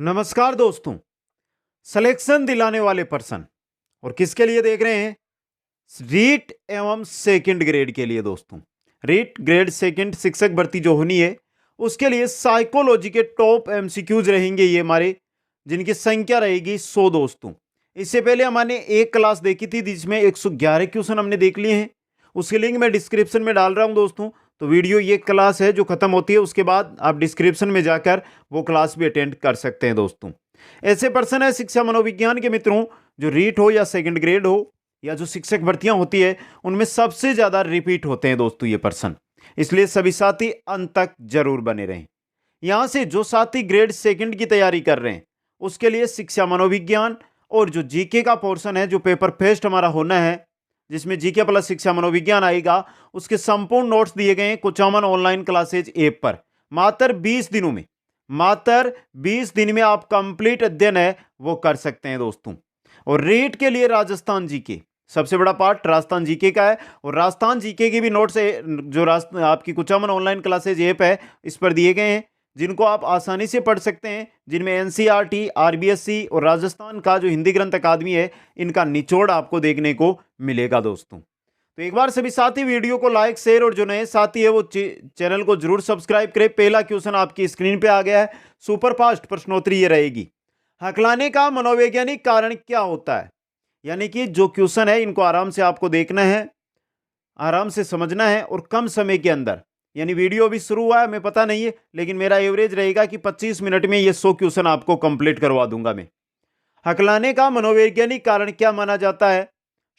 नमस्कार दोस्तों। सिलेक्शन दिलाने वाले पर्सन और किसके लिए देख रहे हैं? रीट एवं सेकंड ग्रेड के लिए दोस्तों। रीट ग्रेड सेकंड शिक्षक भर्ती जो होनी है उसके लिए साइकोलॉजी के टॉप एमसीक्यूज रहेंगे ये हमारे, जिनकी संख्या रहेगी 100 दोस्तों। इससे पहले हमने एक क्लास देखी थी जिसमें 111 क्वेश्चन हमने देख लिए हैं। उसकी लिंक मैं डिस्क्रिप्शन में डाल रहा हूं दोस्तों। तो वीडियो ये क्लास है जो खत्म होती है उसके बाद आप डिस्क्रिप्शन में जाकर वो क्लास भी अटेंड कर सकते हैं दोस्तों। ऐसे पर्सन है शिक्षा मनोविज्ञान के मित्रों, जो रीट हो या सेकंड ग्रेड हो या जो शिक्षक भर्तियां होती है उनमें सबसे ज्यादा रिपीट होते हैं दोस्तों ये पर्सन। इसलिए सभी साथी अंत तक जरूर बने रहें। यहां से जो साथी ग्रेड सेकंड की तैयारी कर रहे हैं उसके लिए शिक्षा मनोविज्ञान और जो जीके का पोर्शन है, जो पेपर फेस्ट हमारा होना है जिसमें जीके प्लस शिक्षा मनोविज्ञान आएगा, उसके संपूर्ण नोट्स दिए गए हैं कुचामन ऑनलाइन क्लासेज ऐप पर। मात्र 20 दिनों में, मात्र 20 दिन में आप कंप्लीट अध्ययन है वो कर सकते हैं दोस्तों। और रीट के लिए राजस्थान जीके सबसे बड़ा पार्ट राजस्थान जीके का है, और राजस्थान जीके की भी नोट्स जो आपकी कुचामन ऑनलाइन क्लासेज ऐप है इस पर दिए गए हैं, जिनको आप आसानी से पढ़ सकते हैं, जिनमें एनसीईआरटी, आरबीएससी और राजस्थान का जो हिंदी ग्रंथ अकादमी है इनका निचोड़ आपको देखने को मिलेगा दोस्तों। तो एक बार सभी साथी वीडियो को लाइक, शेयर और जो नए साथी है वो चैनल को जरूर सब्सक्राइब करें। पहला क्वेश्चन आपकी स्क्रीन पे आ गया है, सुपर फास्ट प्रश्नोत्तरी ये रहेगी। हकलाने का मनोवैज्ञानिक कारण क्या होता है? यानी कि जो क्वेश्चन है इनको आराम से आपको देखना है, आराम से समझना है और कम समय के अंदर, यानी वीडियो अभी शुरू हुआ है हमें पता नहीं है, लेकिन मेरा एवरेज रहेगा कि 25 मिनट में ये 100 क्वेश्चन आपको कंप्लीट करवा दूंगा मैं। हकलाने का मनोवैज्ञानिक कारण क्या माना जाता है?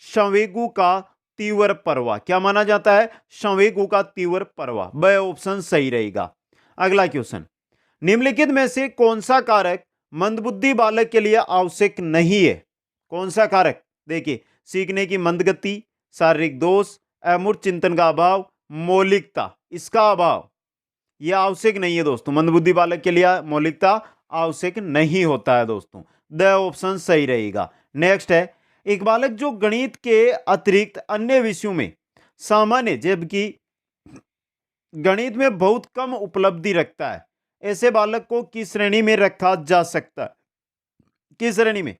संवेगों का तीव्र प्रवाह। क्या माना जाता है? संवेगों का तीव्र प्रवाह। ब ऑप्शन सही रहेगा। अगला क्वेश्चन, निम्नलिखित में से कौन सा कारक मंदबुद्धि बालक के लिए आवश्यक नहीं है? कौन सा कारक? देखिए, सीखने की मंद गति, शारीरिक दोष, अमूर्त चिंतन का अभाव, मौलिकता, इसका अभाव, यह आवश्यक नहीं है दोस्तों। मंदबुद्धि बालक के लिए मौलिकता आवश्यक नहीं होता है दोस्तों। द ऑप्शन सही रहेगा। नेक्स्ट है, एक बालक जो गणित के अतिरिक्त अन्य विषयों में सामान्य जबकि गणित में बहुत कम उपलब्धि रखता है, ऐसे बालक को किस श्रेणी में रखा जा सकता है? किस श्रेणी में?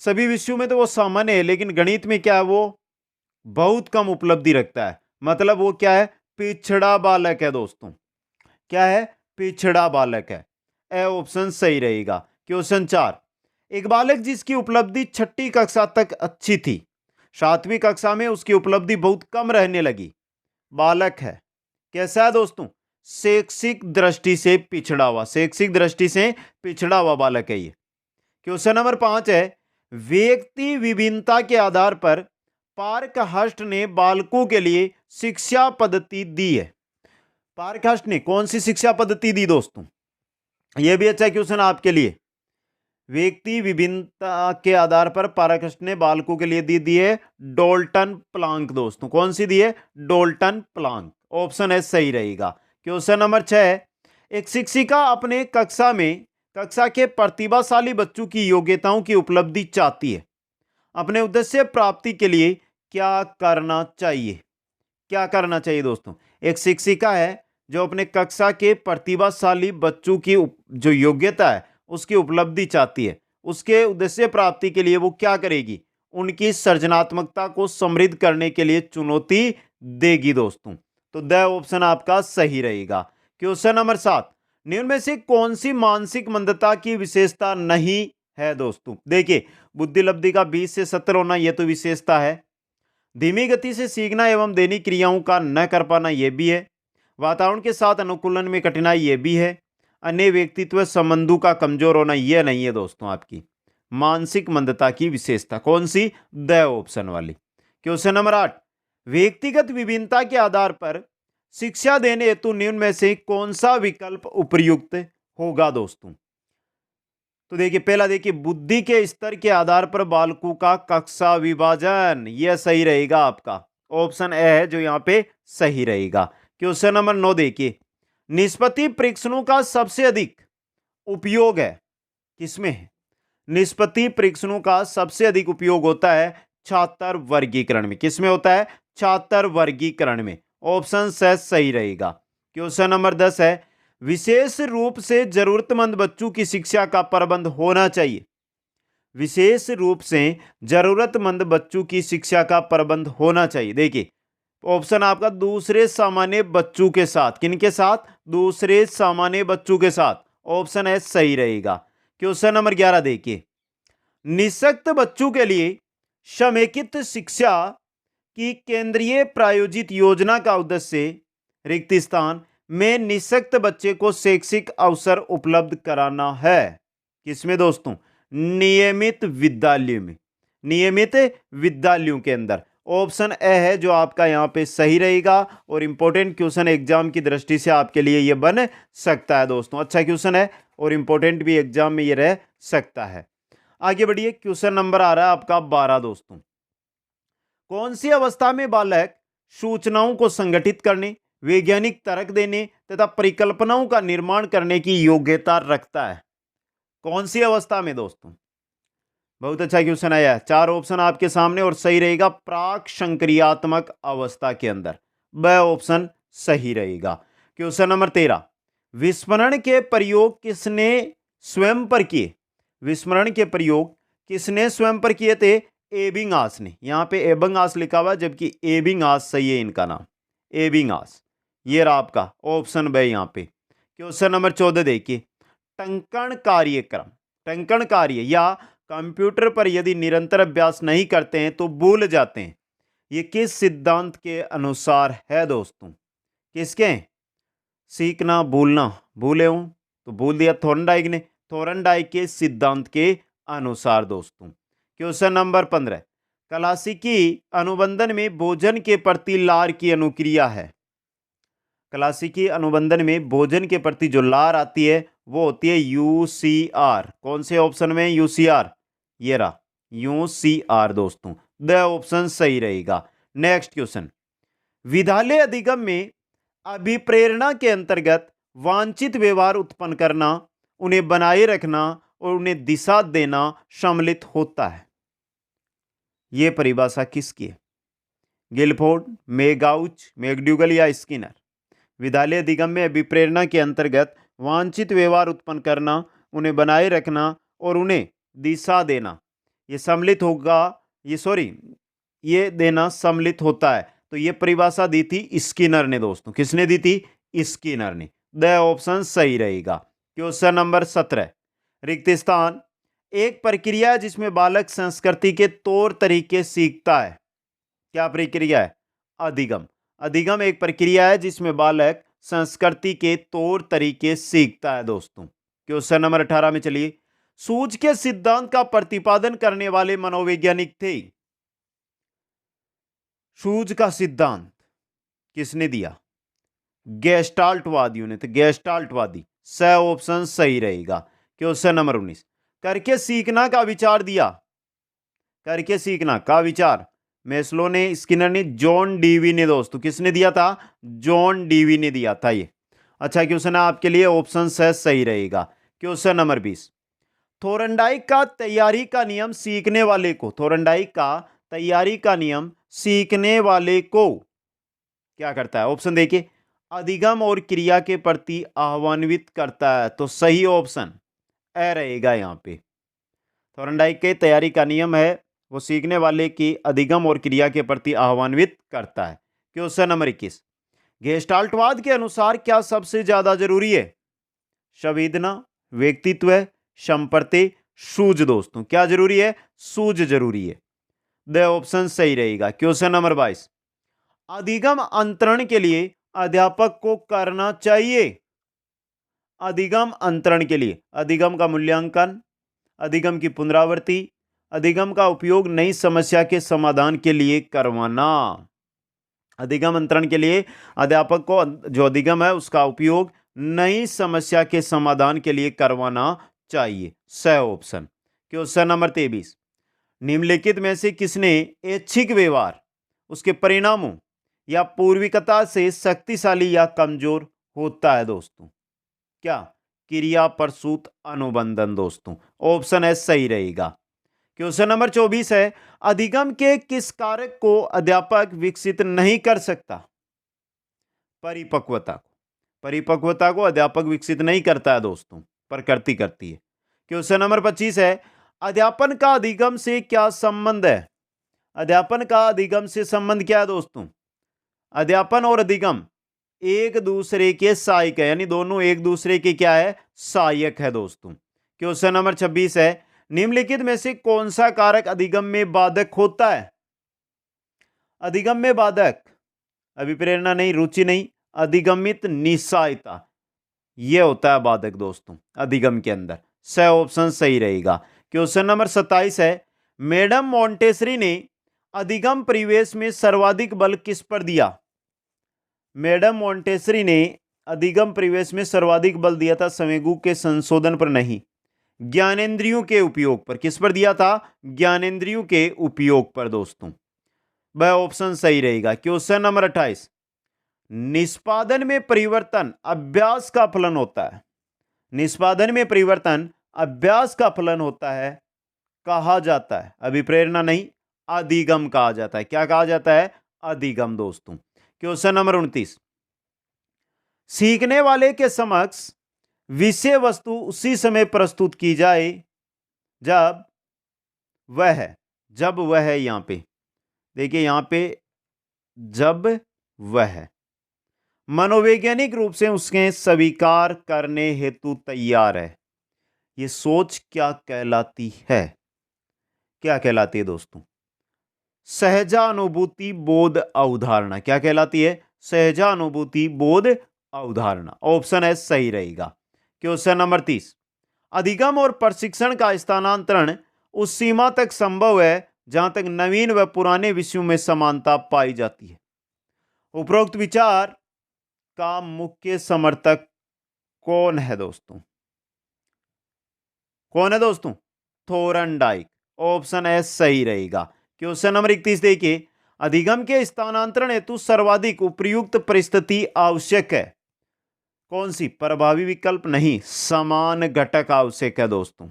सभी विषयों में तो वो सामान्य है, लेकिन गणित में क्या है, वो बहुत कम उपलब्धि रखता है, मतलब वो क्या है? पिछड़ा बालक है दोस्तों। क्या है? पिछड़ा बालक है। ए ऑप्शन सही रहेगा। क्वेश्चन 4, एक बालक जिसकी उपलब्धि छठी कक्षा तक अच्छी थी, 7वीं कक्षा में उसकी उपलब्धि बहुत कम रहने लगी, बालक है। कैसा है दोस्तों? शैक्षिक दृष्टि से पिछड़ा हुआ, शैक्षिक दृष्टि से पिछड़ा हुआ बालक है ये। क्वेश्चन नंबर 5 है, व्यक्ति विभिन्नता के आधार पर पार्कहर्स्ट ने बालकों के लिए शिक्षा पद्धति दी है। पार्कहर्स्ट ने कौन सी शिक्षा पद्धति दी दोस्तों? यह भी अच्छा क्वेश्चन आपके लिए। व्यक्ति विभिन्नता के आधार पर पार्कहर्स्ट ने बालकों के लिए दी है डोल्टन प्लांक दोस्तों। कौन सी दी है? Dalton Planck. ऑप्शन है सही रहेगा। क्वेश्चन नंबर 6, एक शिक्षिका अपने कक्षा के प्रतिभाशाली बच्चों की योग्यताओं की उपलब्धि चाहती है, अपने उद्देश्य प्राप्ति के लिए क्या करना चाहिए? क्या करना चाहिए दोस्तों? एक शिक्षिका है जो अपने कक्षा के प्रतिभाशाली बच्चों की जो योग्यता है उसकी उपलब्धि चाहती है, उसके उद्देश्य प्राप्ति के लिए वो क्या करेगी? उनकी सृजनात्मकता को समृद्ध करने के लिए चुनौती देगी दोस्तों। तो द ऑप्शन आपका सही रहेगा। क्वेश्चन नंबर 7, निम्न में से कौन सी मानसिक मंदता की विशेषता नहीं है दोस्तों? देखिए, बुद्धिलब्धि का 20 से 70 होना यह तो विशेषता है। धीमी गति से सीखना एवं दैनिक क्रियाओं का न कर पाना यह भी है। वातावरण के साथ अनुकूलन में कठिनाई यह भी है। अन्य व्यक्तित्व संबंधों का कमजोर होना यह नहीं है दोस्तों आपकी मानसिक मंदता की विशेषता। कौन सी? द ऑप्शन वाली। क्वेश्चन नंबर 8, व्यक्तिगत विभिन्नता के आधार पर शिक्षा देने हेतु निम्न में से कौन सा विकल्प उपयुक्त होगा दोस्तों? तो देखिए, पहला देखिए, बुद्धि के स्तर के आधार पर बालकों का कक्षा विभाजन, यह सही रहेगा आपका। ऑप्शन ए है जो यहां पे सही रहेगा। क्वेश्चन नंबर 9 देखिए, निष्पत्ति परीक्षणों का सबसे अधिक उपयोग है किसमें है? निष्पत्ति परीक्षणों का सबसे अधिक उपयोग होता है छात्र वर्गीकरण में। किसमें होता है? छात्र वर्गीकरण में। ऑप्शन से सही रहेगा। क्वेश्चन नंबर 10 है, विशेष रूप से जरूरतमंद बच्चों की शिक्षा का प्रबंध होना चाहिए। विशेष रूप से जरूरतमंद बच्चों की शिक्षा का प्रबंध होना चाहिए। देखिए ऑप्शन आपका दूसरे सामान्य बच्चों के साथ, किनके साथ? दूसरे सामान्य बच्चों के साथ। ऑप्शन है सही रहेगा। क्वेश्चन नंबर 11 देखिए, निःशक्त बच्चों के लिए समेकित शिक्षा की केंद्रीय प्रायोजित योजना का उद्देश्य रिक्त स्थान में निःशक्त बच्चे को शैक्षिक अवसर उपलब्ध कराना है। किसमें दोस्तों? नियमित विद्यालयों में, नियमित विद्यालयों के अंदर। ऑप्शन ए है जो आपका यहां पे सही रहेगा और इंपॉर्टेंट क्वेश्चन एग्जाम की दृष्टि से आपके लिए यह बन सकता है दोस्तों। अच्छा क्वेश्चन है और इंपॉर्टेंट भी एग्जाम में यह रह सकता है। आगे बढ़िए, क्वेश्चन नंबर आ रहा है आपका 12 दोस्तों। कौन सी अवस्था में बालक सूचनाओं को संगठित करने, वैज्ञानिक तर्क देने तथा परिकल्पनाओं का निर्माण करने की योग्यता रखता है? कौन सी अवस्था में दोस्तों? बहुत अच्छा क्वेश्चन आया है। 4 ऑप्शन आपके सामने और सही रहेगा प्राक संक्रियात्मक अवस्था के अंदर। वह ऑप्शन सही रहेगा। क्वेश्चन नंबर 13, विस्मरण के प्रयोग किसने स्वयं पर किए? विस्मरण के प्रयोग किसने स्वयं पर किए थे? एबिंगास ने। यहां पे एबिंगास लिखा हुआ जबकि एबिंगास सही है इनका नाम, एबिंगास। ये रहा आपका ऑप्शन बी यहां पे। क्वेश्चन नंबर 14 देखिए, टंकण कार्यक्रम, टंकण कार्य या कंप्यूटर पर यदि निरंतर अभ्यास नहीं करते हैं तो भूल जाते हैं, ये किस सिद्धांत के अनुसार है दोस्तों? किसके? सीखना भूलना, भूले हो तो भूल दिया थॉर्नडाइक ने, थॉर्नडाइक के सिद्धांत के अनुसार दोस्तों। क्वेश्चन नंबर 15, क्लासिकी अनुबंधन में भोजन के प्रति लार की अनुक्रिया है। क्लासिकी अनुबंधन में भोजन के प्रति जो लार आती है वो होती है यूसीआर। कौन से ऑप्शन में? यूसीआर। ये रहा यूसीआर दोस्तों। द ऑप्शन सही रहेगा। नेक्स्ट क्वेश्चन, विद्यालय अधिगम में अभिप्रेरणा के अंतर्गत वांछित व्यवहार उत्पन्न करना, उन्हें बनाए रखना और उन्हें दिशा देना सम्मिलित होता है। यह परिभाषा किसकी है? गिलफोर्ड, मैगाउच, मैकडूगल या स्किनर? विद्यालय अधिगम में अभिप्रेरणा के अंतर्गत वांछित व्यवहार उत्पन्न करना, उन्हें बनाए रखना और उन्हें दिशा देना, ये सम्मिलित होगा, ये देना सम्मिलित होता है। तो ये परिभाषा दी थी स्किनर ने दोस्तों। किसने दी थी? स्किनर ने। द ऑप्शन सही रहेगा। क्वेश्चन नंबर 17, रिक्त स्थान एक प्रक्रिया है जिसमें बालक संस्कृति के तौर तरीके सीखता है। क्या प्रक्रिया है? अधिगम। अधिगम एक प्रक्रिया है जिसमें बालक संस्कृति के तौर तरीके सीखता है दोस्तों। क्वेश्चन नंबर 18 में चलिए, सूझ के सिद्धांत का प्रतिपादन करने वाले मनोवैज्ञानिक थे। सूझ का सिद्धांत किसने दिया? गेस्टाल्टवादियों ने। तो गेस्टाल्टवादी स ऑप्शन सही रहेगा। क्वेश्चन नंबर 19, करके सीखना का विचार दिया। करके सीखना का विचार मेस्लो ने, स्किनर ने, जॉन डीवी ने दोस्तों। किसने दिया था? जॉन डीवी ने दिया था ये। अच्छा क्वेश्चन है आपके लिए, ऑप्शन सही रहेगा। क्वेश्चन नंबर 20, थॉर्नडाइक का तैयारी का नियम सीखने वाले को, थॉर्नडाइक का तैयारी का नियम सीखने वाले को क्या करता है? ऑप्शन देखिए, अधिगम और क्रिया के प्रति आह्वान्वित करता है। तो सही ऑप्शन ए रहेगा यहां पे। थॉर्नडाइक के तैयारी का नियम है वो सीखने वाले की अधिगम और क्रिया के प्रति आह्वान्वित करता है। क्वेश्चन नंबर 21, गेस्टाल्टवाद के अनुसार क्या सबसे ज्यादा जरूरी है? संवेदना, व्यक्तित्व, संपर्क, सूझ दोस्तों। क्या जरूरी है? सूझ जरूरी है। द ऑप्शन सही रहेगा। क्वेश्चन नंबर 22, अधिगम अंतरण के लिए अध्यापक को करना चाहिए। अधिगम अंतरण के लिए अधिगम का मूल्यांकन, अधिगम की पुनरावृत्ति, अधिगम का उपयोग नई समस्या के समाधान के लिए करवाना। अधिगम अंतरण के लिए अध्यापक को जो अधिगम है उसका उपयोग नई समस्या के समाधान के लिए करवाना चाहिए। सही ऑप्शन। क्वेश्चन नंबर 23, निम्नलिखित में से किसने ऐच्छिक व्यवहार उसके परिणामों या पूर्विकता से शक्तिशाली या कमजोर होता है दोस्तों? क्या? क्रिया प्रसूत अनुबंधन दोस्तों। ऑप्शन है सही रहेगा। क्वेश्चन नंबर 24 है, अधिगम के किस कारक को अध्यापक विकसित नहीं कर सकता? परिपक्वता को। परिपक्वता को अध्यापक विकसित नहीं करता है दोस्तों, प्रकृति करती है। क्वेश्चन नंबर 25 है, अध्यापन का अधिगम से क्या संबंध है? अध्यापन का अधिगम से संबंध क्या है दोस्तों? अध्यापन और अधिगम एक दूसरे के सहायक है, यानी दोनों एक दूसरे के क्या है? सहायक है दोस्तों। क्वेश्चन नंबर 26 है, निम्नलिखित में से कौन सा कारक अधिगम में बाधक होता है? अधिगम में बाधक अभिप्रेरणा नहीं, रुचि नहीं, अधिगमित निस्सहायता, यह होता है बाधक दोस्तों अधिगम के अंदर। स ऑप्शन सही रहेगा। क्वेश्चन नंबर 27 है, मैडम मॉन्टेसरी ने अधिगम परिवेश में सर्वाधिक बल किस पर दिया? मैडम मॉन्टेसरी ने अधिगम परिवेश में सर्वाधिक बल दिया था संवेगों के संशोधन पर नहीं, ज्ञानेंद्रियों के उपयोग पर। किस पर दिया था? ज्ञानेंद्रियों के उपयोग पर दोस्तों। वह ऑप्शन सही रहेगा। क्वेश्चन नंबर 28, निष्पादन में परिवर्तन अभ्यास का फलन होता है। निष्पादन में परिवर्तन अभ्यास का फलन होता है, कहा जाता है अभिप्रेरणा नहीं, अधिगम कहा जाता है। क्या कहा जाता है? अधिगम दोस्तों। क्वेश्चन नंबर 29, सीखने वाले के समक्ष विषय वस्तु उसी समय प्रस्तुत की जाए जब वह है, यहां पे देखिए, यहां पे जब वह है मनोवैज्ञानिक रूप से उसके स्वीकार करने हेतु तैयार है। यह सोच क्या कहलाती है? क्या कहलाती है दोस्तों? सहजानुभूति बोध अवधारणा। क्या कहलाती है? सहजानुभूति बोध अवधारणा। ऑप्शन है सही रहेगा। क्वेश्चन नंबर 30, अधिगम और प्रशिक्षण का स्थानांतरण उस सीमा तक संभव है जहां तक नवीन व पुराने विषयों में समानता पाई जाती है। उपरोक्त विचार का मुख्य समर्थक कौन है दोस्तों? कौन है दोस्तों? थोरनडाइक। ऑप्शन है सही रहेगा। क्वेश्चन नंबर 31 देखिए, अधिगम के स्थानांतरण हेतु सर्वाधिक उपयुक्त परिस्थिति आवश्यक है। कौन सी? प्रभावी विकल्प नहीं, समान घटक आवश्यक है दोस्तों।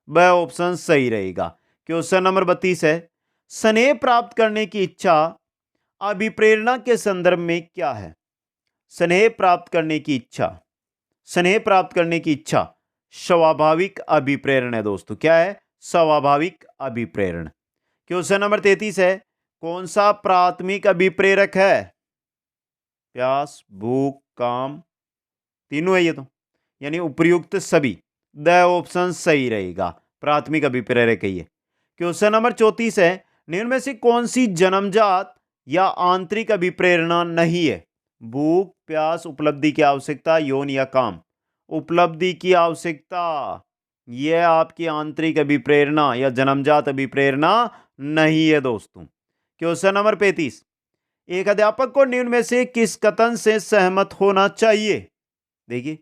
वह ऑप्शन सही रहेगा। क्वेश्चन नंबर 32 है, स्नेह प्राप्त करने की इच्छा अभिप्रेरणा के संदर्भ में क्या है? स्नेह प्राप्त करने की इच्छा, स्नेह प्राप्त करने की इच्छा स्वाभाविक अभिप्रेरण है दोस्तों। क्या है? स्वाभाविक अभिप्रेरण। क्वेश्चन नंबर 33 है, कौन सा प्राथमिक अभिप्रेरक है? प्यास, भूख, काम, तीनों है ये तो, यानी उपयुक्त सभी। द ऑप्शन सही रहेगा, प्राथमिक अभिप्रेरक है ये। क्वेश्चन नंबर 34 है, निम्न में से कौन सी जन्मजात या आंतरिक अभिप्रेरणा नहीं है? भूख, प्यास, उपलब्धि की आवश्यकता, यौन या काम। उपलब्धि की आवश्यकता, यह आपकी आंतरिक अभिप्रेरणा या जन्मजात अभिप्रेरणा नहीं है दोस्तों। क्वेश्चन नंबर 35, एक अध्यापक को निम्न में से किस कथन से सहमत होना चाहिए? देखिए,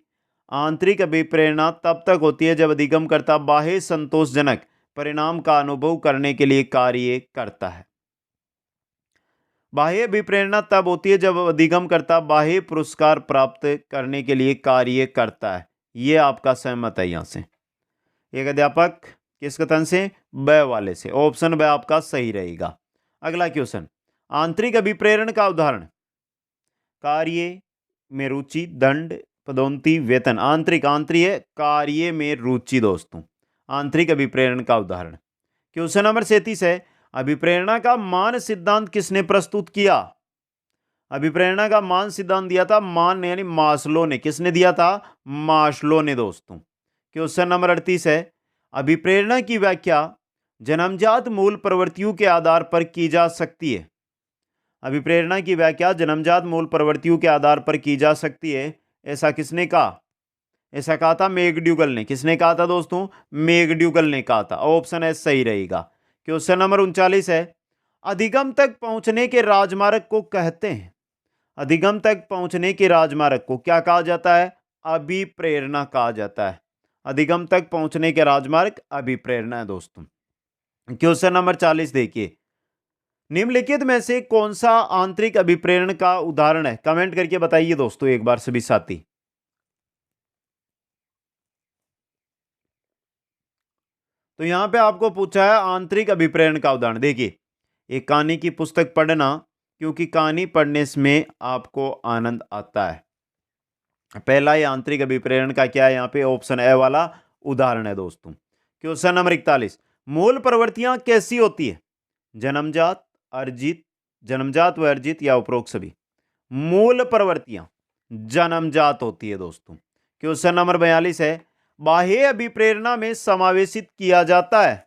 आंतरिक अभिप्रेरणा तब तक होती है जब अधिगमकर्ता बाह्य संतोषजनक परिणाम का अनुभव करने के लिए कार्य करता है। बाह्य अभिप्रेरणा तब होती है जब अधिगमकर्ता बाह्य पुरस्कार प्राप्त करने के लिए कार्य करता है। यह आपका सहमत है यहां से। एक अध्यापक किस कथन से? ब वाले से। ऑप्शन ब आपका सही रहेगा। अगला क्वेश्चन, आंतरिक अभिप्रेरण का उदाहरण। कार्य में रुचि, दंड, पदोन्नति, वेतन। आंतरिक कार्य में रुचि दोस्तों, आंतरिक अभिप्रेरण का उदाहरण। क्वेश्चन नंबर 37 है, अभिप्रेरणा का मान सिद्धांत किसने प्रस्तुत किया? अभिप्रेरणा का मान सिद्धांत दिया था मान यानी मास्लो ने। किसने दिया था? मास्लो ने दोस्तों। क्वेश्चन नंबर 38 है, अभिप्रेरणा की व्याख्या जन्मजात मूल प्रवृत्तियों के आधार पर की जा सकती है। अभिप्रेरणा की व्याख्या जन्मजात मूल प्रवृत्तियों के आधार पर की जा सकती है, ऐसा किसने कहा? ऐसा कहा था मैकड्यूगल ने। किसने कहा था दोस्तों? मैकड्यूगल ने कहा था। ऑप्शन है सही रहेगा। क्वेश्चन नंबर 39 है, अधिगम तक पहुंचने के राजमार्ग को कहते हैं। अधिगम तक पहुंचने के राजमार्ग को क्या कहा जाता है? अभिप्रेरणा कहा जाता है। अधिगम तक पहुंचने के राजमार्ग अभिप्रेरणा है दोस्तों। क्वेश्चन नंबर 40 देखिए, निम्नलिखित में से कौन सा आंतरिक अभिप्रेरण का उदाहरण है? कमेंट करके बताइए दोस्तों एक बार सभी साथी। तो यहां पे आपको पूछा है आंतरिक अभिप्रेरण का उदाहरण। देखिए, एक कहानी की पुस्तक पढ़ना, क्योंकि कहानी पढ़ने में आपको आनंद आता है। पहला यांत्रिक अभिप्रेरण का क्या है यहाँ पे, ऑप्शन ए वाला उदाहरण है दोस्तों। क्वेश्चन नंबर 41, मूल प्रवृत्तियां कैसी होती है, जन्मजात, अर्जित, जन्मजात व अर्जित या उपरोक्त सभी। मूल प्रवृत्तियां जन्मजात होती है दोस्तों। क्वेश्चन नंबर 42 है, बाह्य अभिप्रेरणा में समावेशित किया जाता है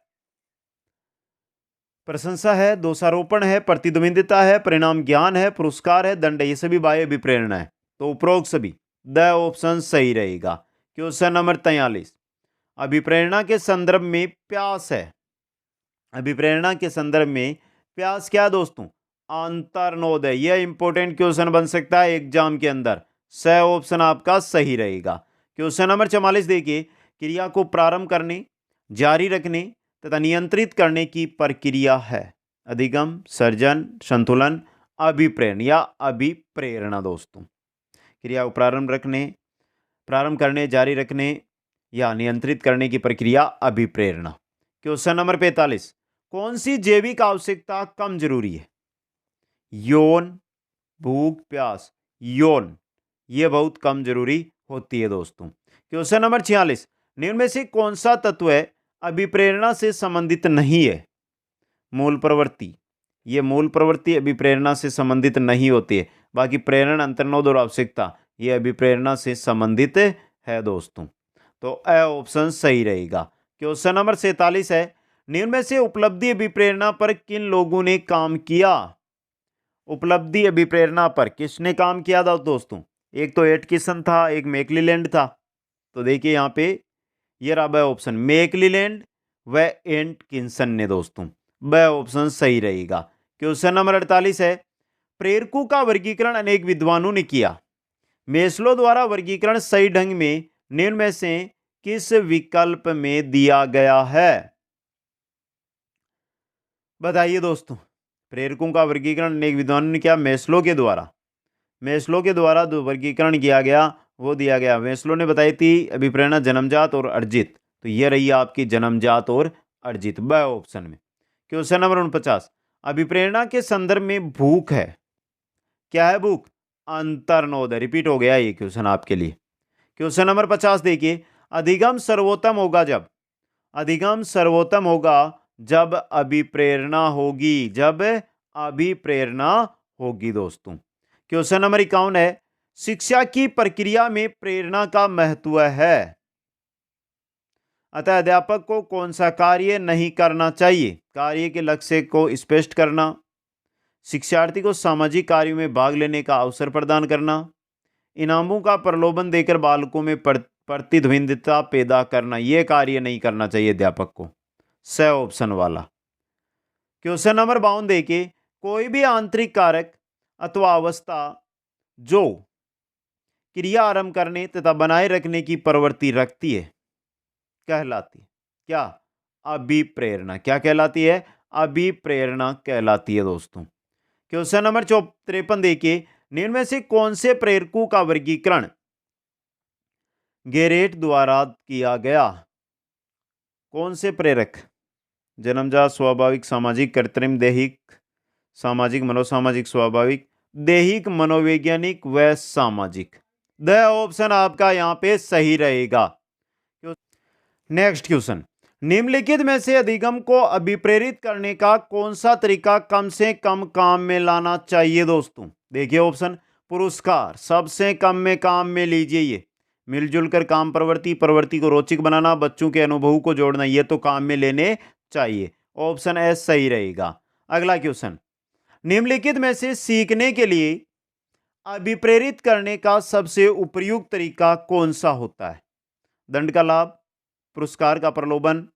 प्रशंसा है, दोषारोपण है, प्रतिद्वंदिता है, परिणाम ज्ञान है, पुरस्कार है, दंड है। ये सभी बाह्य अभिप्रेरणा है, तो उपरोक्त सभी, द ऑप्शन सही रहेगा। क्वेश्चन नंबर 43, अभिप्रेरणा के संदर्भ में प्यास है, अभिप्रेरणा के संदर्भ में प्यास क्या है दोस्तों, अंतर्नोद है। यह इंपॉर्टेंट क्वेश्चन बन सकता है एग्जाम के अंदर, स ऑप्शन आपका सही रहेगा। क्वेश्चन नंबर 44 देखिए, क्रिया को प्रारंभ करने, जारी रखने तथा नियंत्रित करने की प्रक्रिया है, अधिगम, सर्जन, संतुलन, अभिप्रेरण या अभिप्रेरणा दोस्तों। क्रिया को प्रारंभ करने, जारी रखने या नियंत्रित करने की प्रक्रिया अभिप्रेरणा। क्वेश्चन नंबर 45, कौन सी जैविक आवश्यकता कम जरूरी है, यौन, भूख, प्यास। यौन ये बहुत कम जरूरी होती है दोस्तों। क्वेश्चन नंबर 46, निम्न में से कौन सा तत्व है अभिप्रेरणा से संबंधित नहीं है, मूल प्रवृत्ति। ये मूल प्रवृत्ति अभिप्रेरणा से संबंधित नहीं होती है, बाकी प्रेरण, अंतर्नोद और आवश्यकता ये अभिप्रेरणा से संबंधित है दोस्तों, तो ए ऑप्शन सही रहेगा। क्वेश्चन नंबर 47 है, निम्न में से उपलब्धि अभिप्रेरणा पर किन लोगों ने काम किया, उपलब्धि अभिप्रेरणा पर किसने काम किया था दोस्तों, एक तो एटकिंसन था, एक मैकक्लेलैंड था। तो देखिए यहाँ पे ये रहा ऑप्शन, मैकक्लेलैंड व एटकिंसन ने दोस्तों, ब ऑप्शन सही रहेगा। क्वेश्चन नंबर 48 है, प्रेरकों का वर्गीकरण अनेक विद्वानों ने किया, मेस्लो द्वारा वर्गीकरण सही ढंग में निम्न में से किस विकल्प में दिया गया है, बताइए दोस्तों। प्रेरकों का वर्गीकरण अनेक विद्वानों ने किया, मेस्लो के द्वारा जो वर्गीकरण किया गया वो दिया गया, मेस्लो ने बताई थी अभिप्रेरणा जन्मजात और अर्जित, तो ये रही आपकी जन्मजात और अर्जित, ब ऑप्शन में। क्वेश्चन नंबर 49, अभिप्रेरणा के संदर्भ में भूख है, क्या है भूख, अंतर्नोद। रिपीट हो गया ये क्वेश्चन आपके लिए। क्वेश्चन नंबर 50 देखिए, अधिगम सर्वोत्तम होगा जब, अधिगम सर्वोत्तम होगा जब अभिप्रेरणा होगी, जब अभिप्रेरणा होगी दोस्तों। क्वेश्चन नंबर 51 है, शिक्षा की प्रक्रिया में प्रेरणा का महत्व है, अतः अध्यापक को कौन सा कार्य नहीं करना चाहिए, कार्य के लक्ष्य को स्पष्ट करना, शिक्षार्थी को सामाजिक कार्यों में भाग लेने का अवसर प्रदान करना, इनामों का प्रलोभन देकर बालकों में प्रतिद्वंदिता पैदा करना, यह कार्य नहीं करना चाहिए अध्यापक को, स ऑप्शन वाला। क्वेश्चन नंबर 52 देखिए, कोई भी आंतरिक कारक अथवा अवस्था जो क्रिया आरंभ करने तथा बनाए रखने की प्रवृत्ति रखती है कहलाती है क्या, अभिप्रेरणा। क्या कहलाती है, अभिप्रेरणा कहलाती है दोस्तों। क्वेश्चन नंबर 53 देखिए, निम्न में से कौन से प्रेरकों का वर्गीकरण गेरेट द्वारा किया गया, कौन से प्रेरक, जन्मजात, स्वाभाविक, सामाजिक, कृत्रिम, दैहिक, सामाजिक, मनोसामाजिक, स्वाभाविक, दैहिक, मनोवैज्ञानिक व सामाजिक। द ऑप्शन आपका यहां पे सही रहेगा। नेक्स्ट क्वेश्चन, निम्नलिखित में से अधिगम को अभिप्रेरित करने का कौन सा तरीका कम से कम काम में लाना चाहिए दोस्तों। देखिए ऑप्शन, पुरस्कार, सबसे कम में काम में लीजिए, ये मिलजुल कर काम, प्रवृत्ति को रोचक बनाना, बच्चों के अनुभव को जोड़ना, ये तो काम में लेने चाहिए, ऑप्शन ए सही रहेगा। अगला क्वेश्चन, निम्नलिखित में से सीखने के लिए अभिप्रेरित करने का सबसे उपयुक्त तरीका कौन सा होता है, दंड का लाभ, पुरस्कार का प्रलोभन,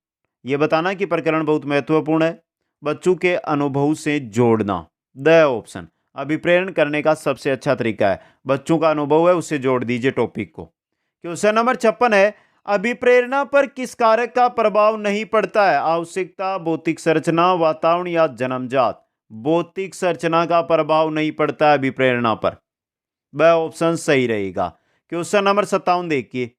यह बताना कि प्रकरण बहुत महत्वपूर्ण है, बच्चों के अनुभव से जोड़ना। द ऑप्शन, अभिप्रेरण करने का सबसे अच्छा तरीका है, बच्चों का अनुभव है उससे जोड़ दीजिए टॉपिक को। क्वेश्चन नंबर 56 है, अभिप्रेरणा पर किस कारक का प्रभाव नहीं पड़ता है, आवश्यकता, भौतिक संरचना, वातावरण या जन्मजात। भौतिक संरचना का प्रभाव नहीं पड़ता है अभिप्रेरणा पर, वह ऑप्शन सही रहेगा। क्वेश्चन नंबर 57 देखिए,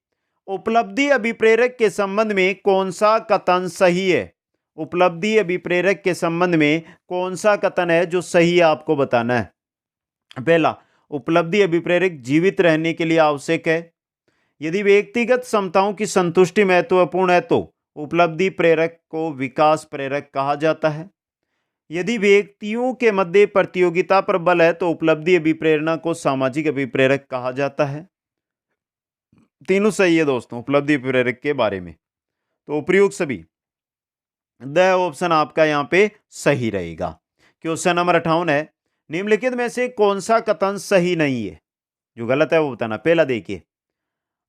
उपलब्धि अभिप्रेरक के संबंध में कौन सा कथन सही है, उपलब्धि अभिप्रेरक के संबंध में कौन सा कथन है जो सही है आपको बताना है। पहला, उपलब्धि अभिप्रेरक जीवित रहने के लिए आवश्यक है। यदि व्यक्तिगत क्षमताओं की संतुष्टि महत्वपूर्ण है तो उपलब्धि प्रेरक को विकास प्रेरक कहा जाता है। यदि व्यक्तियों के मध्य प्रतियोगिता पर बल है तो उपलब्धि अभिप्रेरणा को सामाजिक अभिप्रेरक कहा जाता है। तीनों सही है दोस्तों उपलब्धि अभिप्रेरक के बारे में। तो उपयुक्त सभी द ऑप्शन आपका यहां पे सही रहेगा। क्वेश्चन नंबर 58 है, निम्नलिखित में से कौन सा कथन सही नहीं है? जो गलत है वो बताना। पहला देखिए,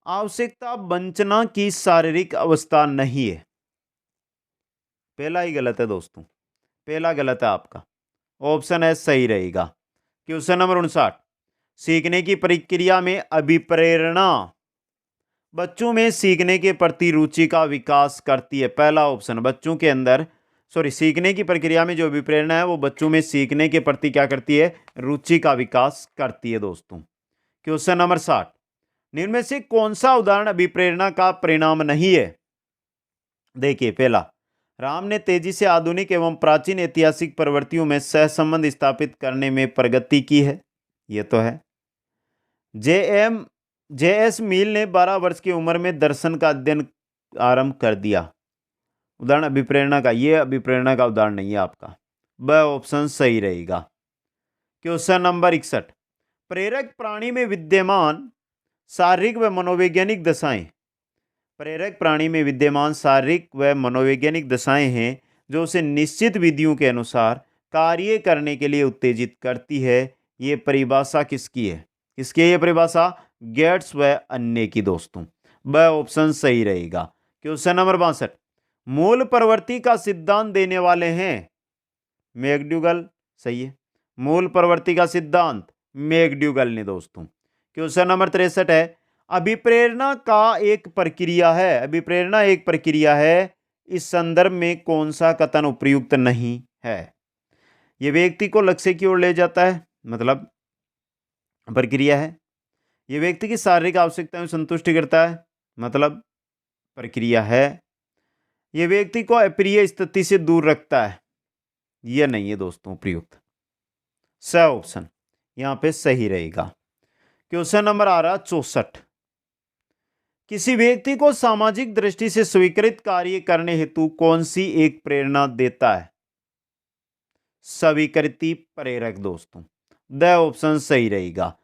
आवश्यकता वंचना की शारीरिक अवस्था नहीं है। पहला ही गलत है दोस्तों, पहला गलत है आपका। ऑप्शन है सही रहेगा। क्वेश्चन नंबर 59, सीखने की प्रक्रिया में अभिप्रेरणा बच्चों में सीखने के प्रति रुचि का विकास करती है। पहला ऑप्शन, बच्चों के अंदर सीखने की प्रक्रिया में जो अभिप्रेरणा है वो बच्चों में सीखने के प्रति क्या करती है? रुचि का विकास करती है दोस्तों। क्वेश्चन नंबर 60, निम्न में से कौन सा उदाहरण अभिप्रेरणा का परिणाम नहीं है? देखिए, पहला, राम ने तेजी से आधुनिक एवं प्राचीन ऐतिहासिक प्रवृत्तियों में सहसंबंध स्थापित करने में प्रगति की है। यह तो है। जे.एस. मिल ने 12 वर्ष की उम्र में दर्शन का अध्ययन आरंभ कर दिया। उदाहरण अभिप्रेरणा का, यह अभिप्रेरणा का उदाहरण नहीं है आपका। ब ऑप्शन सही रहेगा। क्वेश्चन नंबर 61, प्रेरक प्राणी में विद्यमान शारीरिक व मनोवैज्ञानिक दशाएं। प्रेरक प्राणी में विद्यमान शारीरिक व मनोवैज्ञानिक दशाएं हैं जो उसे निश्चित विधियों के अनुसार कार्य करने के लिए उत्तेजित करती है। ये परिभाषा किसकी है? किसकी है ये परिभाषा? गेट्स व अन्य की दोस्तों। ब ऑप्शन सही रहेगा। क्वेश्चन नंबर 62, मूल प्रवृत्ति का सिद्धांत देने वाले हैं मैकडूगल। सही है, मूल प्रवृत्ति का सिद्धांत मैकडूगल ने दोस्तों। क्वेश्चन नंबर 63 है, अभिप्रेरणा का एक प्रक्रिया है। अभिप्रेरणा एक प्रक्रिया है, इस संदर्भ में कौन सा कथन उपयुक्त नहीं है? यह व्यक्ति को लक्ष्य की ओर ले जाता है, मतलब प्रक्रिया है। यह व्यक्ति की शारीरिक आवश्यकताओं की संतुष्टि करता है, मतलब प्रक्रिया है। यह व्यक्ति को अप्रिय स्थिति से दूर रखता है, यह नहीं है दोस्तों उपयुक्त। स ऑप्शन यहां पे सही रहेगा। क्वेश्चन नंबर आ रहा 64, किसी व्यक्ति को सामाजिक दृष्टि से स्वीकृत कार्य करने हेतु कौन सी एक प्रेरणा देता है? स्वीकृति प्रेरक दोस्तों। द ऑप्शन सही रहेगा।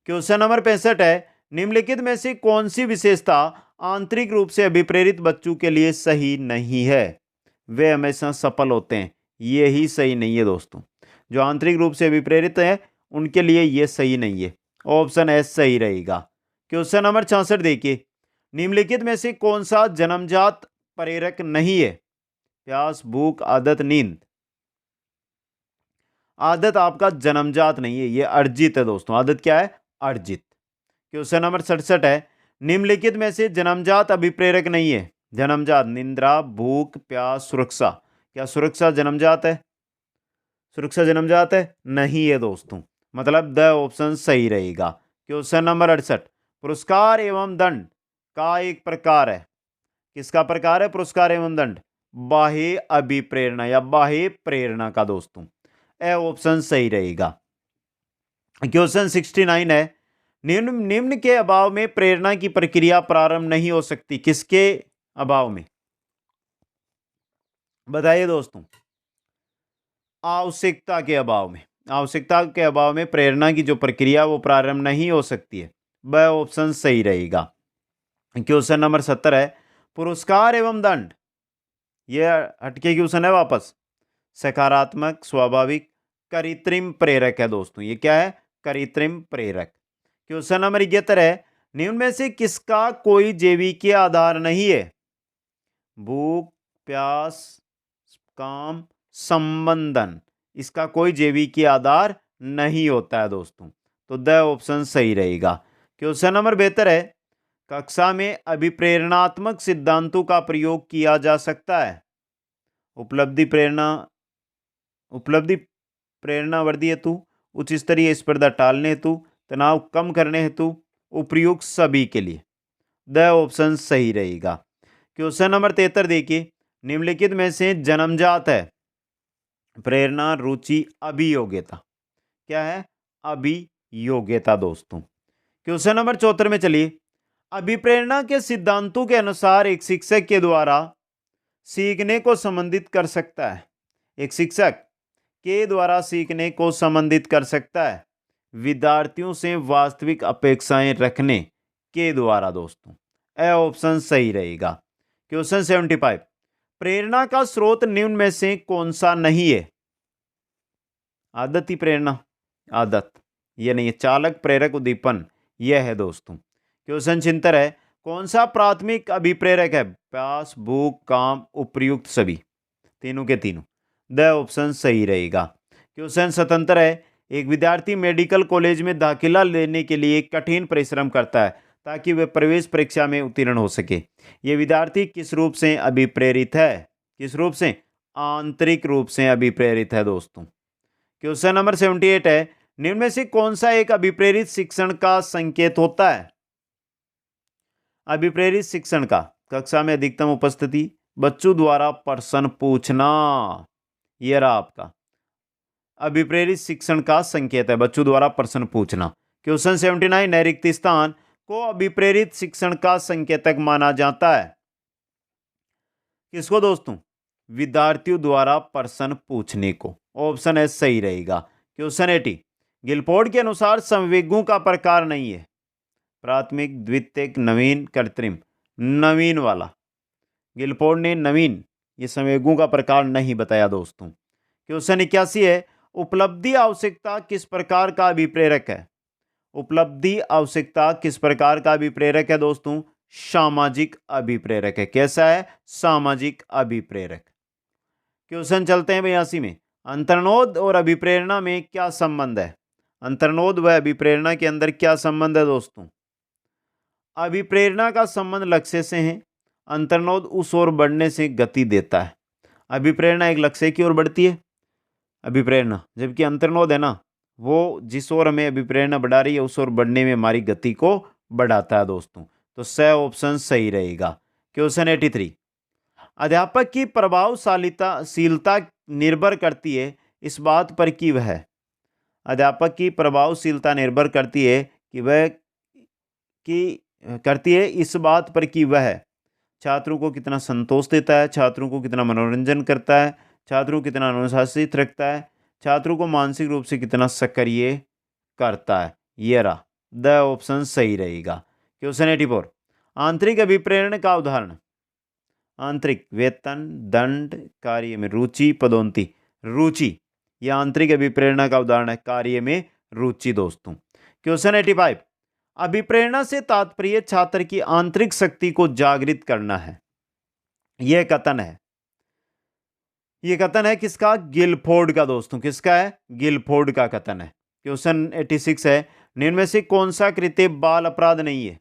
क्वेश्चन नंबर 65 है, निम्नलिखित में से कौन सी विशेषता आंतरिक रूप से अभिप्रेरित बच्चों के लिए सही नहीं है? वे हमेशा सफल होते हैं, ये ही सही नहीं है दोस्तों। जो आंतरिक रूप से अभिप्रेरित है उनके लिए यह सही नहीं है। ऑप्शन एस सही रहेगा। क्वेश्चन नंबर 66 देखिए, निम्नलिखित में से कौन सा जन्मजात प्रेरक नहीं है? प्यास, भूख, आदत, नींद। आदत आपका जन्मजात नहीं है, यह अर्जित है दोस्तों। आदत क्या है? अर्जित। क्वेश्चन नंबर 67 है, निम्नलिखित में से जन्मजात अभिप्रेरक नहीं है। जन्मजात, निद्रा, भूख, प्यास, सुरक्षा। क्या सुरक्षा जन्मजात है? सुरक्षा जन्मजात है? नहीं है दोस्तों, मतलब द ऑप्शन सही रहेगा। क्वेश्चन नंबर 68, पुरस्कार एवं दंड का एक प्रकार है। किसका प्रकार है पुरस्कार एवं दंड? बाह्य अभिप्रेरणा या बाह्य प्रेरणा का दोस्तों। ए ऑप्शन सही रहेगा। क्वेश्चन 69 है, निम्न के अभाव में प्रेरणा की प्रक्रिया प्रारंभ नहीं हो सकती। किसके अभाव में? बताइए दोस्तों। आवश्यकता के अभाव में। आवश्यकता के अभाव में प्रेरणा की जो प्रक्रिया वो प्रारंभ नहीं हो सकती है। वह ऑप्शन सही रहेगा। क्वेश्चन नंबर 70 है, पुरस्कार एवं दंड, यह हटके क्वेश्चन है वापस। सकारात्मक, स्वाभाविक, कृत्रिम प्रेरक है दोस्तों। ये क्या है? कृत्रिम प्रेरक। क्वेश्चन नंबर 71 है, निम्न में से किसका कोई जैविकीय आधार नहीं है? भूख, प्यास, काम, संबंधन, इसका कोई जैविकीय आधार नहीं होता है दोस्तों। तो द ऑप्शन सही रहेगा। क्वेश्चन नंबर 72 है, कक्षा में अभिप्रेरणात्मक सिद्धांतों का प्रयोग किया जा सकता है। उपलब्धि प्रेरणा वर्धी हेतु, उच्च स्तरीय स्पर्धा टालने हेतु, तनाव कम करने हेतु, उपयुक्त सभी के लिए। द ऑप्शन सही रहेगा। क्वेश्चन नंबर 73 देखिए, निम्नलिखित में से जन्मजात है प्रेरणा, रुचि, अभियोग्यता। क्या है? अभियोग्यता। योग्यता दोस्तों। क्वेश्चन नंबर 74 में चलिए, अभिप्रेरणा के सिद्धांतों के अनुसार एक शिक्षक के द्वारा सीखने को संबंधित कर सकता है, एक शिक्षक के द्वारा सीखने को संबंधित कर सकता है विद्यार्थियों से वास्तविक अपेक्षाएं रखने के द्वारा दोस्तों। ए ऑप्शन सही रहेगा। क्वेश्चन 75, प्रेरणा का स्रोत निम्न में से कौन सा नहीं है? आदती प्रेरणा, आदत यह नहीं है। चालक, प्रेरक, उद्दीपन यह है दोस्तों। क्वेश्चन 76 है, कौन सा प्राथमिक अभिप्रेरक है? प्यास, भूख, काम, उपयुक्त सभी, तीनों के तीनों। द ऑप्शन सही रहेगा। क्वेश्चन 77 है, एक विद्यार्थी मेडिकल कॉलेज में दाखिला लेने के लिए कठिन परिश्रम करता है ताकि वह प्रवेश परीक्षा में उत्तीर्ण हो सके। यह विद्यार्थी किस रूप से अभिप्रेरित है? किस रूप से? आंतरिक रूप से अभिप्रेरित है दोस्तों। क्वेश्चन नंबर 78 है, निम्न में से कौन सा एक अभिप्रेरित शिक्षण का संकेत होता है? अभिप्रेरित शिक्षण का कक्षा में अधिकतम उपस्थिति, बच्चों द्वारा प्रश्न पूछना, यह रहा आपका अभिप्रेरित शिक्षण का संकेत है, बच्चों द्वारा प्रश्न पूछना। क्वेश्चन 79 है, रिक्त स्थान को अभिप्रेरित शिक्षण का संकेतक माना जाता है। किसको दोस्तों? विद्यार्थियों द्वारा प्रश्न पूछने को। ऑप्शन है सही रहेगा। क्वेश्चन 80, गिलफोर्ड के अनुसार संवेगों का प्रकार नहीं है। प्राथमिक, द्वितीयक, नवीन, कृत्रिम। नवीन वाला, गिलफोर्ड ने नवीन, ये संवेगों का प्रकार नहीं बताया दोस्तों। क्वेश्चन 81 है, उपलब्धि आवश्यकता किस प्रकार का अभिप्रेरक है? उपलब्धि आवश्यकता किस प्रकार का अभिप्रेरक है दोस्तों? सामाजिक अभिप्रेरक है। कैसा है? सामाजिक अभिप्रेरक। क्वेश्चन चलते हैं 82 में, अंतर्नोद और अभिप्रेरणा में क्या संबंध है? अंतर्नोद व अभिप्रेरणा के अंदर क्या संबंध है दोस्तों? अभिप्रेरणा का संबंध लक्ष्य से है, अंतर्नोद उस ओर बढ़ने से गति देता है। अभिप्रेरणा एक लक्ष्य की ओर बढ़ती है अभिप्रेरणा, जबकि अंतर्नोद है ना, वो जिस ओर हमें अभिप्रेरणा बढ़ा रही है उस ओर बढ़ने में हमारी गति को बढ़ाता है दोस्तों। तो स ऑप्शन सही रहेगा। क्वेश्चन 83, अध्यापक की प्रभावशीलता निर्भर करती है इस बात पर कि वह, अध्यापक की प्रभावशीलता निर्भर करती है कि वह इस बात पर कि वह छात्रों को कितना संतोष देता है, छात्रों को कितना मनोरंजन करता है, छात्रों को कितना अनुशासित रखता है, छात्रों को मानसिक रूप से कितना सक्रिय करता है। ये रहा, द ऑप्शन सही रहेगा। क्वेश्चन 84, आंतरिक अभिप्रेरण का उदाहरण? आंतरिक, वेतन, दंड, कार्य में रुचि, पदोन्नति। रुचि, यह आंतरिक अभिप्रेरणा का उदाहरण है, कार्य में रुचि दोस्तों। क्वेश्चन 85, अभिप्रेरणा से तात्पर्य छात्र की आंतरिक शक्ति को जागृत करना है। यह कथन है, यह कथन है किसका? गिलफोर्ड का दोस्तों। किसका है? गिलफोर्ड का कथन है। क्वेश्चन 86 है, निम्न में से कौन सा कृत्य बाल अपराध नहीं है?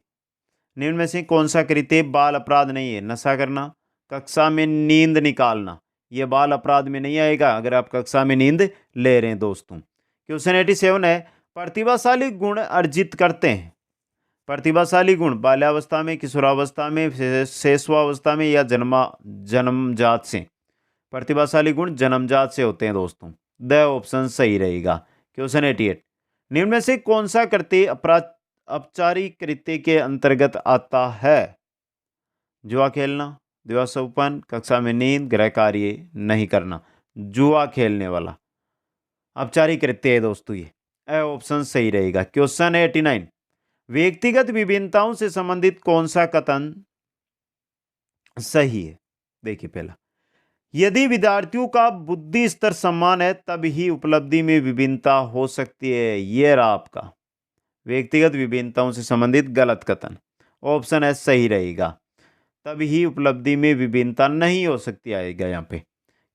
निम्न में से कौन सा कृत्य बाल अपराध नहीं है? नशा करना, कक्षा में नींद निकालना, यह बाल अपराध में नहीं आएगा अगर आप कक्षा में नींद ले रहे हैं दोस्तों। क्वेश्चन 87 है, प्रतिभाशाली गुण अर्जित करते हैं। प्रतिभाशाली गुण बाल्यावस्था में, किशोरावस्था में, शैशवावस्था में या जन्मजात से? प्रतिभाशाली गुण जन्मजात से होते हैं दोस्तों। द ऑप्शन सही रहेगा। क्वेश्चन 88, निम्न में से कौन सा कृत्य औपचारिक कृत्य के अंतर्गत आता है? जुआ खेलना, दिवास्वप्न, कक्षा में नींद, गृह कार्य नहीं करना। जुआ खेलने वाला औपचारिक कृत्य है दोस्तों ये। ऑप्शन सही रहेगा। क्वेश्चन 89, व्यक्तिगत विभिन्नताओं से संबंधित कौन सा कथन सही है? देखिए पहला, यदि विद्यार्थियों का बुद्धि स्तर समान है तब ही उपलब्धि में विभिन्नता हो सकती है। यह रहा आपका व्यक्तिगत विभिन्नताओं से संबंधित गलत कथन। ऑप्शन है सही रहेगा, तब ही उपलब्धि में विभिन्नता नहीं हो सकती आएगा यहाँ पे।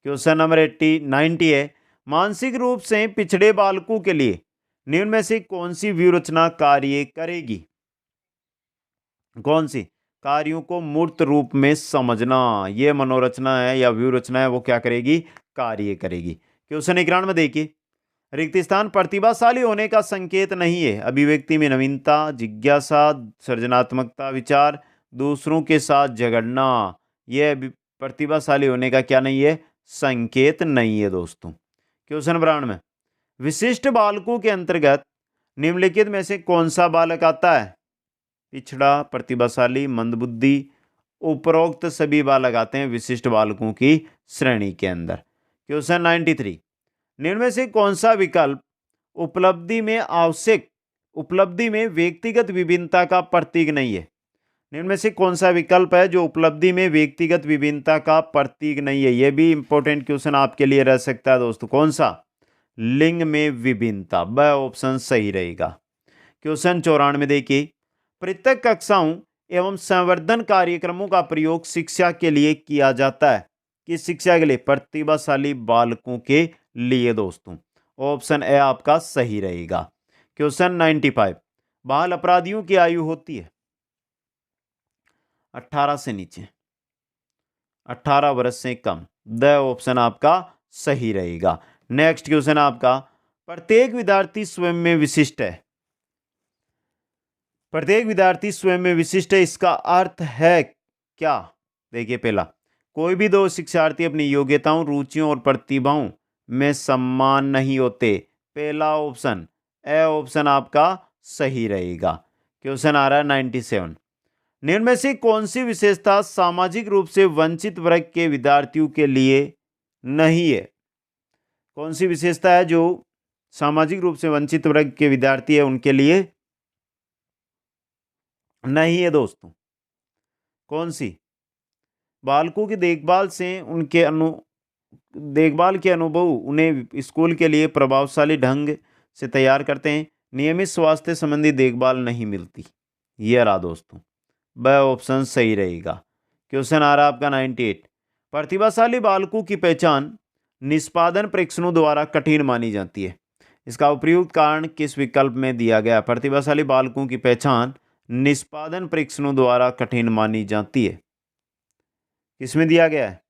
क्वेश्चन नंबर 90 है, मानसिक रूप से पिछड़े बालकों के लिए निम्न में से कौन सी व्यूहरचना कार्य करेगी? कौन सी? कार्यों को मूर्त रूप में समझना, यह मनोरचना है या व्यूहरचना है, वो क्या करेगी? कार्य करेगी। क्वेश्चन 91 देखिए, रिक्त स्थान प्रतिभाशाली होने का संकेत नहीं है। अभिव्यक्ति में नवीनता, जिज्ञासा, सृजनात्मकता, विचार, दूसरों के साथ झगड़ना, यह प्रतिभाशाली होने का क्या नहीं है? संकेत नहीं है दोस्तों। क्वेश्चन 92, विशिष्ट बालकों के अंतर्गत निम्नलिखित में से कौन सा बालक आता है? पिछड़ा, प्रतिभाशाली, मंदबुद्धि, उपरोक्त सभी बालक आते हैं विशिष्ट बालकों की श्रेणी के अंदर। क्वेश्चन 93, निम्न में से कौन सा विकल्प उपलब्धि में व्यक्तिगत विभिन्नता का प्रतीक नहीं है? निम्न में से कौन सा विकल्प है जो उपलब्धि में व्यक्तिगत विभिन्नता का प्रतीक नहीं है? यह भी इंपॉर्टेंट क्वेश्चन आपके लिए रह सकता है दोस्तों। कौन सा? लिंग में विभिन्नता, ब ऑप्शन सही रहेगा। क्वेश्चन 94 देखिए, पृथक कक्षाओं एवं संवर्धन कार्यक्रमों का प्रयोग शिक्षा के लिए किया जाता है। किस शिक्षा के लिए? प्रतिभाशाली बालकों के लिए दोस्तों। ऑप्शन ए आपका सही रहेगा। क्वेश्चन 95, बाल अपराधियों की आयु होती है 18 से नीचे, 18 वर्ष से कम। द ऑप्शन आपका सही रहेगा। नेक्स्ट क्वेश्चन आपका, प्रत्येक विद्यार्थी स्वयं में विशिष्ट है। प्रत्येक विद्यार्थी स्वयं में विशिष्ट है, इसका अर्थ है क्या? देखिए, पहला, कोई भी दो शिक्षार्थी अपनी योग्यताओं, रुचियों और प्रतिभाओं में समान नहीं होते। पहला ऑप्शन, ए ऑप्शन आपका सही रहेगा। क्वेश्चन आ रहा है 97, निम्न में से कौन सी विशेषता सामाजिक रूप से वंचित वर्ग के विद्यार्थियों के लिए नहीं है? कौन सी विशेषता है जो सामाजिक रूप से वंचित वर्ग के विद्यार्थी है उनके लिए नहीं है दोस्तों? कौन सी? बालकों की देखभाल के अनुभव उन्हें स्कूल के लिए प्रभावशाली ढंग से तैयार करते हैं। नियमित स्वास्थ्य संबंधी देखभाल नहीं मिलती। ये रहा दोस्तों, ब ऑप्शन सही रहेगा। क्वेश्चन आ रहा है आपका 98, प्रतिभाशाली बालकों की पहचान निष्पादन परीक्षणों द्वारा कठिन मानी जाती है। इसका उपयुक्त कारण किस विकल्प में दिया गया? प्रतिभाशाली बालकों की पहचान निष्पादन परीक्षणों द्वारा कठिन मानी जाती है, किसमें दिया गया है?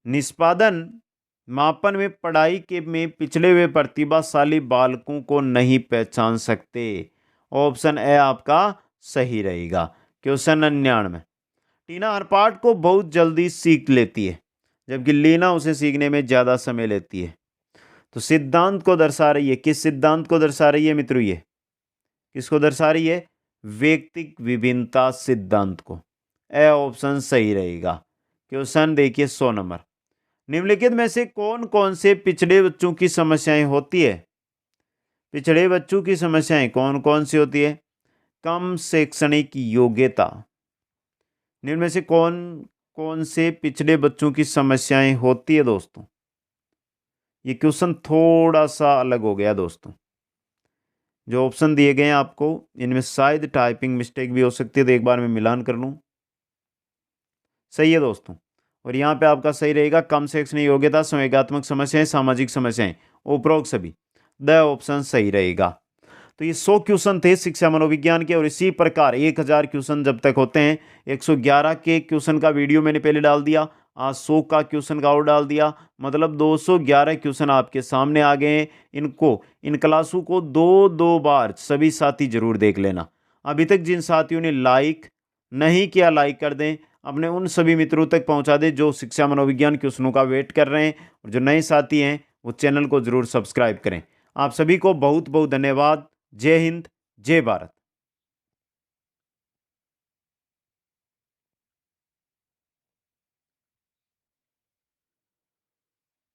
निष्पादन मापन में पढ़ाई के में पिछड़े हुए प्रतिभाशाली बालकों को नहीं पहचान सकते। ऑप्शन ए आपका सही रहेगा। क्वेश्चन 99, टीना हर पाठ को बहुत जल्दी सीख लेती है जबकि लीना उसे सीखने में ज्यादा समय लेती है। तो सिद्धांत को दर्शा रही है, किस सिद्धांत को दर्शा रही है मित्रों? ये किसको दर्शा रही है? व्यक्तिक विभिन्नता सिद्धांत को। ए ऑप्शन सही रहेगा। क्वेश्चन देखिए 100 नंबर, निम्नलिखित में से कौन कौन से पिछड़े बच्चों की समस्याएं होती है? पिछड़े बच्चों की समस्याएं कौन कौन सी होती है? कम शैक्षणिक योग्यता। निम्न में से कौन कौन से पिछड़े बच्चों की समस्याएं होती है दोस्तों? ये क्वेश्चन थोड़ा सा अलग हो गया दोस्तों। जो ऑप्शन दिए गए हैं आपको, इनमें शायद टाइपिंग मिस्टेक भी हो सकती है, तो एक बार मैं मिलान कर लूं। सही है दोस्तों, और यहाँ पे आपका सही रहेगा कम शैक्षणिक योग्यता, संवेगात्मक समस्याएं, सामाजिक समस्याएं, उपरोक्त सभी। द ऑप्शन सही रहेगा। तो ये 100 क्वेश्चन थे शिक्षा मनोविज्ञान के, और इसी प्रकार 1000 क्वेश्चन जब तक होते हैं। 111 के क्वेश्चन का वीडियो मैंने पहले डाल दिया, आज 100 का क्वेश्चन का और डाल दिया, मतलब 211 क्वेश्चन आपके सामने आ गए हैं। इन क्लासों को 2-2 बार सभी साथी जरूर देख लेना। अभी तक जिन साथियों ने लाइक नहीं किया, लाइक कर दें, अपने उन सभी मित्रों तक पहुंचा दें जो शिक्षा मनोविज्ञान क्वेश्चनों का वेट कर रहे हैं, और जो नए साथी हैं वो चैनल को जरूर सब्सक्राइब करें। आप सभी को बहुत बहुत धन्यवाद। जय हिंद, जय भारत।